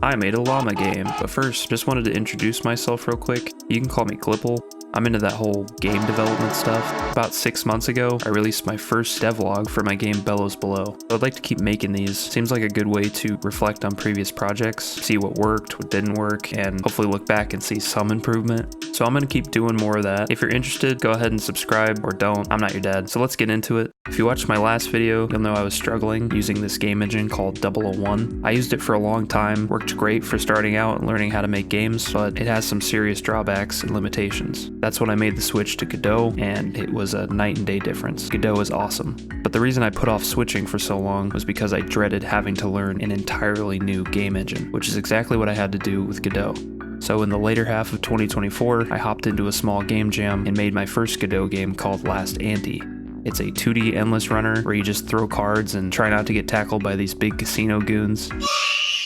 I made a llama game, but first, just wanted to introduce myself real quick. You can call me Glipple. I'm into that whole game development stuff. About 6 months ago, I released my first devlog for my game Bellows Below. I'd like to keep making these. Seems like a good way to reflect on previous projects, see what worked, what didn't work, and hopefully look back and see some improvement. So I'm gonna keep doing more of that. If you're interested, go ahead and subscribe, or don't. I'm not your dad. So let's get into it. If you watched my last video, you'll know I was struggling using this game engine called 001. I used it for a long time, worked great for starting out and learning how to make games, but it has some serious drawbacks and limitations. That's when I made the switch to Godot, and it was a night and day difference. Godot is awesome. But the reason I put off switching for so long was because I dreaded having to learn an entirely new game engine, which is exactly what I had to do with Godot. So in the later half of 2024, I hopped into a small game jam and made my first Godot game called Last Ante. It's a 2D endless runner where you just throw cards and try not to get tackled by these big casino goons.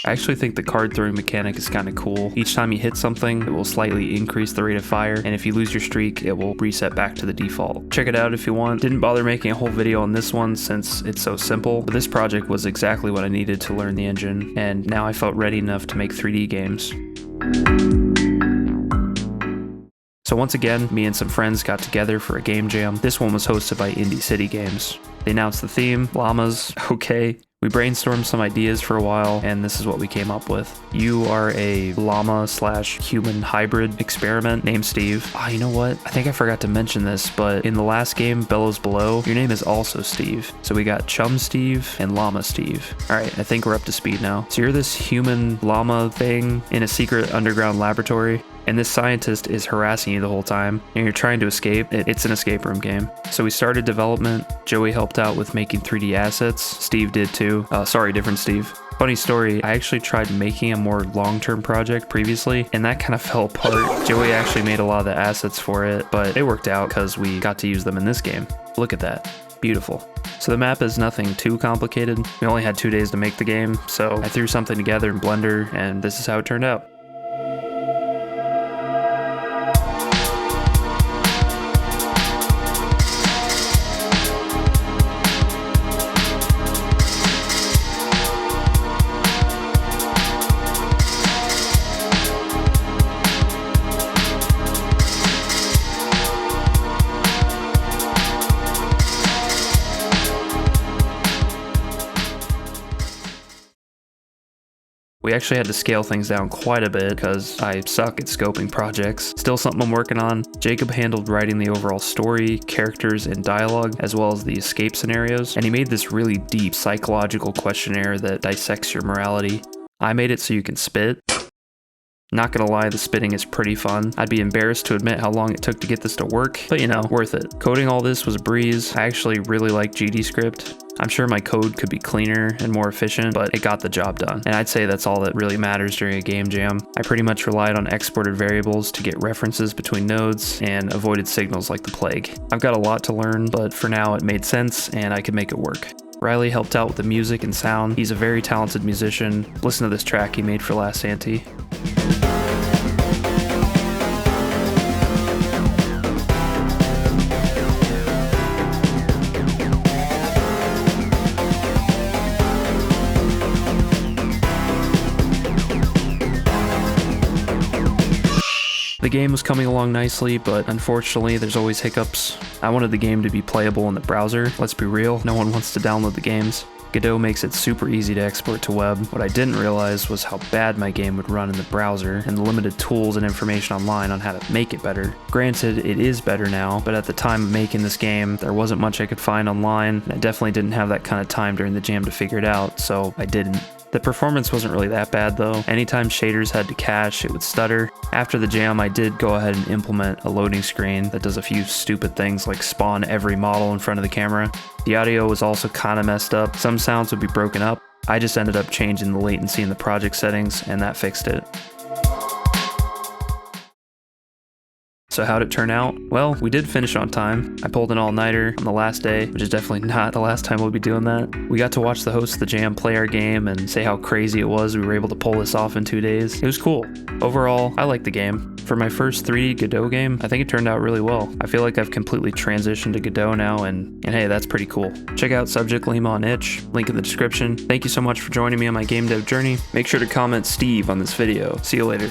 I actually think the card throwing mechanic is kind of cool. Each time you hit something, it will slightly increase the rate of fire, and if you lose your streak, it will reset back to the default. Check it out if you want. Didn't bother making a whole video on this one since it's so simple, but this project was exactly what I needed to learn the engine, and now I felt ready enough to make 3D games. So once again, me and some friends got together for a game jam. This one was hosted by Indie City Games. They announced the theme, llamas, okay. We brainstormed some ideas for a while, and this is what we came up with. You are a llama/human hybrid experiment named Steve. You know what? I think I forgot to mention this, but in the last game, Bellows Below, your name is also Steve. So we got Chum Steve and Llama Steve. All right, I think we're up to speed now. So you're this human llama thing in a secret underground laboratory, and this scientist is harassing you the whole time, and you're trying to escape. It's an escape room game. So we started development. Joey helped out with making 3D assets. Steve did too. Sorry, different Steve. Funny story, I actually tried making a more long-term project previously, and that kind of fell apart. Joey actually made a lot of the assets for it, but it worked out because we got to use them in this game. Look at that. Beautiful. So the map is nothing too complicated. We only had 2 days to make the game, so I threw something together in Blender, and this is how it turned out. We actually had to scale things down quite a bit because I suck at scoping projects. Still something I'm working on. Jacob handled writing the overall story, characters, and dialogue, as well as the escape scenarios, and he made this really deep psychological questionnaire that dissects your morality. I made it so you can spit. Not gonna lie, the spitting is pretty fun. I'd be embarrassed to admit how long it took to get this to work, but you know, worth it. Coding all this was a breeze. I actually really like GDScript. I'm sure my code could be cleaner and more efficient, but it got the job done. And I'd say that's all that really matters during a game jam. I pretty much relied on exported variables to get references between nodes and avoided signals like the plague. I've got a lot to learn, but for now it made sense and I could make it work. Riley helped out with the music and sound. He's a very talented musician. Listen to this track he made for Last Ante. The game was coming along nicely, but unfortunately there's always hiccups. I wanted the game to be playable in the browser. Let's be real, no one wants to download the games. Godot makes it super easy to export to web. What I didn't realize was how bad my game would run in the browser and the limited tools and information online on how to make it better. Granted, it is better now, but at the time of making this game, there wasn't much I could find online, and I definitely didn't have that kind of time during the jam to figure it out, so I didn't. The performance wasn't really that bad though. Anytime shaders had to cache, it would stutter. After the jam, I did go ahead and implement a loading screen that does a few stupid things like spawn every model in front of the camera. The audio was also kind of messed up. Some sounds would be broken up. I just ended up changing the latency in the project settings, and that fixed it. So how'd it turn out? Well, we did finish on time. I pulled an all-nighter on the last day, which is definitely not the last time we'll be doing that. We got to watch the host of the jam play our game and say how crazy it was we were able to pull this off in 2 days. It was cool. Overall, I liked the game. For my first 3D Godot game, I think it turned out really well. I feel like I've completely transitioned to Godot now, and hey, that's pretty cool. Check out Subject Llama on itch, link in the description. Thank you so much for joining me on my game dev journey. Make sure to comment Steve on this video. See you later.